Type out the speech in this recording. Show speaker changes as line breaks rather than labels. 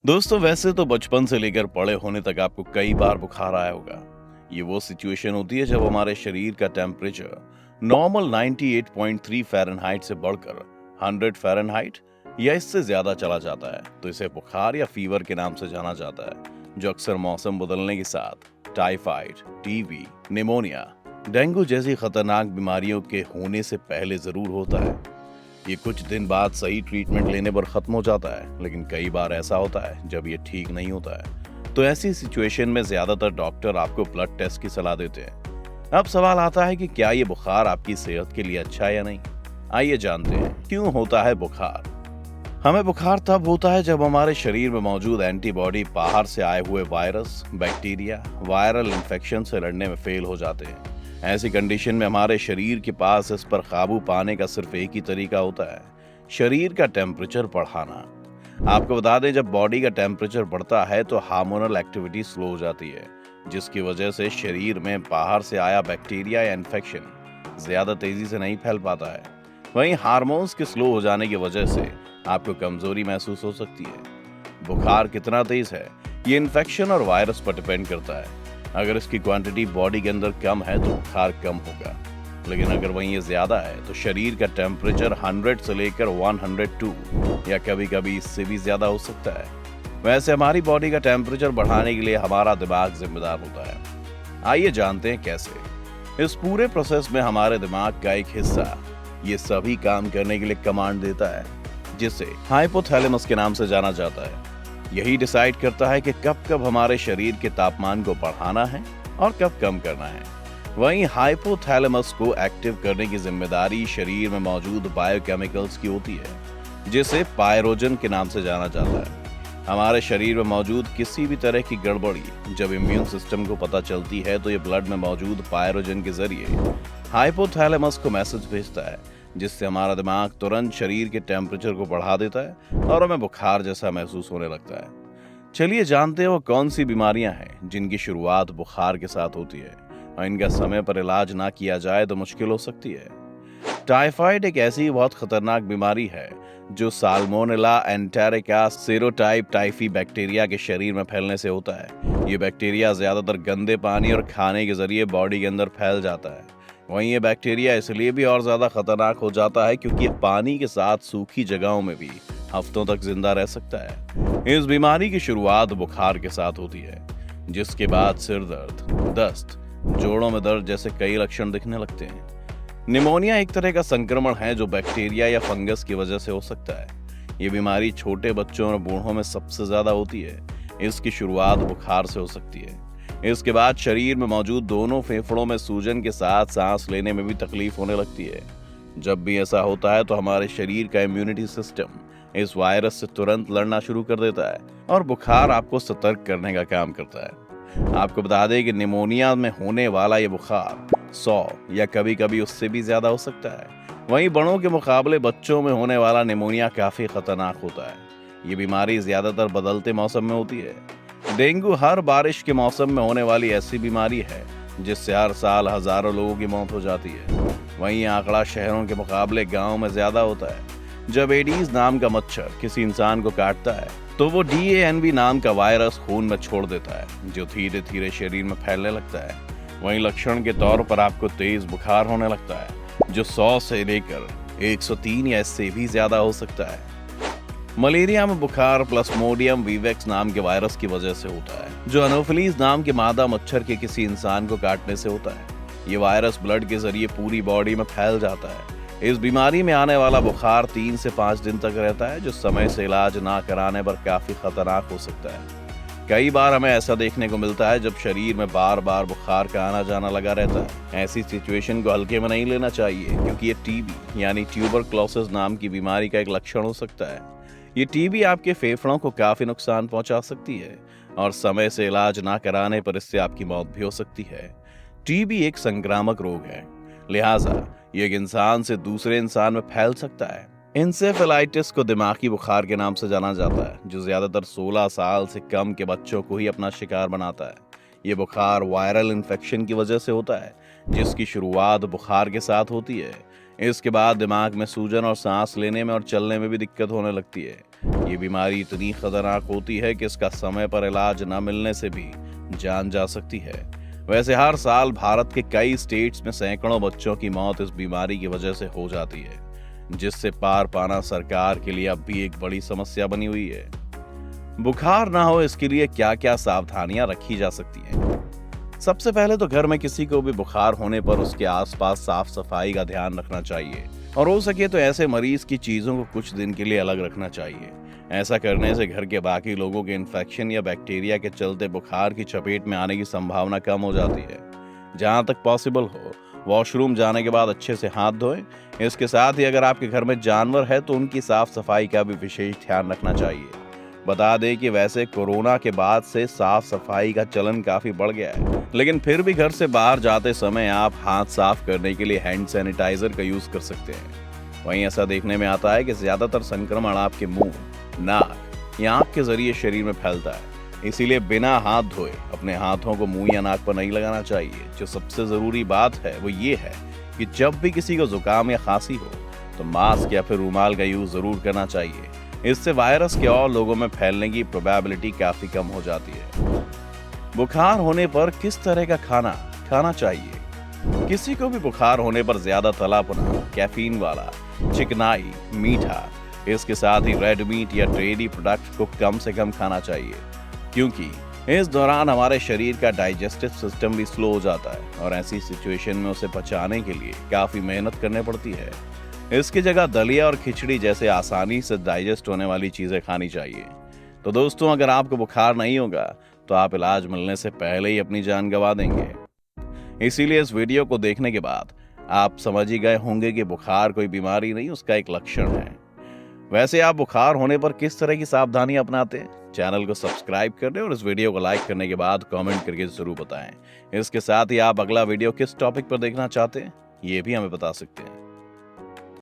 दोस्तों, वैसे तो बचपन से लेकर बड़े होने तक आपको कई बार बुखार आया होगा। ये वो सिचुएशन होती है जब हमारे शरीर का टेम्परेचर नॉर्मल 98.3 फ़ारेनहाइट से बढ़कर 100 फ़ारेनहाइट या इससे ज्यादा चला जाता है, तो इसे बुखार या फीवर के नाम से जाना जाता है, जो अक्सर मौसम बदलने के साथ टाइफाइड, टीबी, निमोनिया, डेंगू जैसी खतरनाक बीमारियों के होने से पहले जरूर होता है। ये कुछ दिन बाद सही ट्रीटमेंट लेने पर खत्म हो जाता है, लेकिन कई बार ऐसा होता है जब ये ठीक नहीं होता है। तो ऐसी सिचुएशन में ज्यादातर डॉक्टर आपको ब्लड टेस्ट की सलाह देते हैं। अब सवाल आता है कि क्या ये बुखार आपकी सेहत के लिए अच्छा है या नहीं। आइए जानते हैं क्यों होता है बुखार। हमें बुखार तब होता है जब हमारे शरीर में मौजूद एंटीबॉडी बाहर से आए हुए वायरस, बैक्टीरिया, वायरल इन्फेक्शन से लड़ने में फेल हो जाते हैं। ऐसी कंडीशन में हमारे शरीर के पास इस पर काबू पाने का सिर्फ एक ही तरीका होता है, शरीर का टेम्परेचर बढ़ाना। आपको बता दें, जब बॉडी का टेम्परेचर बढ़ता है तो हार्मोनल एक्टिविटी स्लो हो जाती है, जिसकी वजह से शरीर में बाहर से आया बैक्टीरिया या इन्फेक्शन ज्यादा तेजी से नहीं फैल पाता है। वहीं हार्मोन्स के स्लो हो जाने की वजह से आपको कमजोरी महसूस हो सकती है। बुखार कितना तेज है, ये इन्फेक्शन और वायरस पर डिपेंड करता है। अगर इसकी क्वांटिटी बॉडी के अंदर कम है तो बुखार कम होगा, लेकिन अगर वहीं ये ज्यादा है तो शरीर का टेम्परेचर 100 से लेकर 102 या कभी कभी इससे भी ज्यादा हो सकता है। वैसे हमारी बॉडी का टेम्परेचर बढ़ाने के लिए हमारा दिमाग जिम्मेदार होता है। आइए जानते हैं कैसे। इस पूरे प्रोसेस में हमारे दिमाग का एक हिस्सा ये सभी काम करने के लिए कमांड देता है, जिसे हाइपोथैलेमस के नाम से जाना जाता है। यही डिसाइड करता है कि कब कब हमारे शरीर के तापमान को बढ़ाना है और कब कम करना है। वहीं हाइपोथैलेमस को एक्टिव करने की जिम्मेदारी शरीर में मौजूद बायोकेमिकल्स की होती है, जिसे पायरोजन के नाम से जाना जाता है। हमारे शरीर में मौजूद किसी भी तरह की गड़बड़ी जब इम्यून सिस्टम को पता चलती है तो ये ब्लड में मौजूद पायरोजन के जरिए हाइपोथैलेमस को मैसेज भेजता है, जिससे हमारा दिमाग तुरंत शरीर के टेम्परेचर को बढ़ा देता है और हमें बुखार जैसा महसूस होने लगता है। चलिए जानते हैं वो कौन सी बीमारियां हैं जिनकी शुरुआत बुखार के साथ होती है और इनका समय पर इलाज ना किया जाए तो मुश्किल हो सकती है। टाइफाइड एक ऐसी बहुत खतरनाक बीमारी है जो salmonella enterica serotype typhi bacteria के शरीर में फैलने से होता है। ये बैक्टीरिया ज्यादातर गंदे पानी और खाने के जरिए बॉडी के अंदर फैल जाता है। वहीं ये बैक्टीरिया इसलिए भी और ज्यादा खतरनाक हो जाता है क्योंकि ये पानी के साथ सूखी जगहों में भी हफ्तों तक जिंदा रह सकता है। इस बीमारी की शुरुआत बुखार के साथ होती है, जिसके बाद सिर दर्द, दस्त, जोड़ों में दर्द जैसे कई लक्षण दिखने लगते हैं। निमोनिया एक तरह का संक्रमण है जो बैक्टीरिया या फंगस की वजह से हो सकता है। ये बीमारी छोटे बच्चों और बूढ़ों में सबसे ज्यादा होती है। इसकी शुरुआत बुखार से हो सकती है। इसके बाद शरीर में मौजूद दोनों फेफड़ों में सूजन के साथ सांस लेने में भी तकलीफ होने लगती है। जब भी ऐसा होता है तो हमारे शरीर का इम्यूनिटी सिस्टम इस वायरस से तुरंत लड़ना शुरू कर देता है और बुखार आपको सतर्क करने का काम करता है। आपको बता दें कि निमोनिया में होने वाला ये बुखार 100 या कभी कभी उससे भी ज्यादा हो सकता है। वहीं बड़ों के मुकाबले बच्चों में होने वाला निमोनिया काफी खतरनाक होता है। ये बीमारी ज्यादातर बदलते मौसम में होती है। डेंगू हर बारिश के मौसम में होने वाली ऐसी बीमारी है जिससे हर साल हजारों लोगों की मौत हो जाती है। वहीं आंकड़ा शहरों के मुकाबले गांव में ज्यादा होता है। जब एडीज नाम का मच्छर किसी इंसान को काटता है तो वो DANV नाम का वायरस खून में छोड़ देता है, जो धीरे धीरे शरीर में फैलने लगता है। वहीं लक्षण के तौर पर आपको तेज बुखार होने लगता है, जो 100 से लेकर 103 या इससे भी ज्यादा हो सकता है। मलेरिया में बुखार प्लास्मोडियम विवेक्स नाम के वायरस की वजह से होता है, जो एनोफिलीज नाम के मादा मच्छर के किसी इंसान को काटने से होता है। ये वायरस ब्लड के जरिए पूरी बॉडी में फैल जाता है। इस बीमारी में आने वाला बुखार 3 से 5 दिन तक रहता है, जो समय से इलाज ना कराने पर काफी खतरनाक हो सकता है। कई बार हमें ऐसा देखने को मिलता है जब शरीर में बार बार बुखार का आना जाना लगा रहता है। ऐसी सिचुएशन को हल्के में नहीं लेना चाहिए, क्योंकि ये टीबी यानी ट्यूबरक्लोसिस नाम की बीमारी का एक लक्षण हो सकता है। ये टीबी आपके फेफड़ों को काफी नुकसान पहुंचा सकती है और समय से इलाज ना कराने पर इससे आपकी मौत भी हो सकती है। टीबी एक संक्रामक रोग है, लिहाजा ये एक इंसान से दूसरे इंसान में फैल सकता है। इंसेफेलाइटिस को दिमागी बुखार के नाम से जाना जाता है, जो ज्यादातर 16 साल से कम के बच्चों को ही अपना शिकार बनाता है। ये बुखार वायरल इन्फेक्शन की वजह से होता है, जिसकी शुरुआत बुखार के साथ होती है। इसके बाद दिमाग में सूजन और सांस लेने में और चलने में भी दिक्कत होने लगती है। ये बीमारी इतनी खतरनाक होती है कि इसका समय पर इलाज न मिलने से भी जान जा सकती है। वैसे हर साल भारत के कई स्टेट्स में सैकड़ों बच्चों की मौत इस बीमारी की वजह से हो जाती है, जिससे पार पाना सरकार के लिए अब भी एक बड़ी समस्या बनी हुई है। बुखार ना हो इसके लिए क्या क्या सावधानियां रखी जा सकती हैं? सबसे पहले तो घर में किसी को भी बुखार होने पर उसके आसपास साफ सफाई का ध्यान रखना चाहिए और हो सके तो ऐसे मरीज की चीजों को कुछ दिन के लिए अलग रखना चाहिए। ऐसा करने से घर के बाकी लोगों के इन्फेक्शन या बैक्टीरिया के चलते बुखार की चपेट में आने की संभावना कम हो जाती है। जहां तक पॉसिबल हो वॉशरूम जाने के बाद अच्छे से हाथ धोएं। इसके साथ ही अगर आपके घर में जानवर है तो उनकी साफ सफाई का भी विशेष ध्यान रखना चाहिए। बता दें कि वैसे कोरोना के बाद से साफ सफाई का चलन काफी बढ़ गया है, लेकिन फिर भी घर से बाहर जाते समय आप हाथ साफ करने के लिए हैंड सैनिटाइजर का यूज कर सकते हैं। वहीं ऐसा देखने में आता है कि ज्यादातर संक्रमण आपके मुंह, नाक या आंख के जरिए शरीर में फैलता है, इसीलिए बिना हाथ धोए अपने हाथों को मुंह या नाक पर नहीं लगाना चाहिए। जो सबसे जरूरी बात है वो ये है कि जब भी किसी को जुकाम या खांसी हो तो मास्क या फिर रुमाल का यूज जरूर करना चाहिए। इससे वायरस के और लोगों में फैलने की प्रोबेबिलिटी काफी कम हो जाती है। बुखार होने पर किस तरह का खाना खाना चाहिए? किसी को भी बुखार होने पर ज्यादा तला भुना, कैफीन वाला, चिकनाई, मीठा, इसके साथ ही रेड मीट या डेयरी प्रोडक्ट को कम से कम खाना चाहिए, क्योंकि इस दौरान हमारे शरीर का डाइजेस्टिव सिस्टम भी स्लो हो जाता है और ऐसी सिचुएशन में उसे पचाने के लिए काफी मेहनत करनी पड़ती है। इसकी जगह दलिया और खिचड़ी जैसे आसानी से डाइजेस्ट होने वाली चीजें खानी चाहिए। तो दोस्तों, अगर आपको बुखार नहीं होगा तो आप इलाज मिलने से पहले ही अपनी जान गंवा देंगे। इसीलिए इस वीडियो को देखने के बाद आप समझ ही गए होंगे कि बुखार कोई बीमारी नहीं, उसका एक लक्षण है। वैसे आप बुखार होने पर किस तरह की सावधानी अपनाते हैं? चैनल को सब्सक्राइब कर दें और इस वीडियो को लाइक करने के बाद कमेंट करके जरूर बताएं। इसके साथ ही आप अगला वीडियो किस टॉपिक पर देखना चाहते हैं ये भी हमें बता सकते हैं।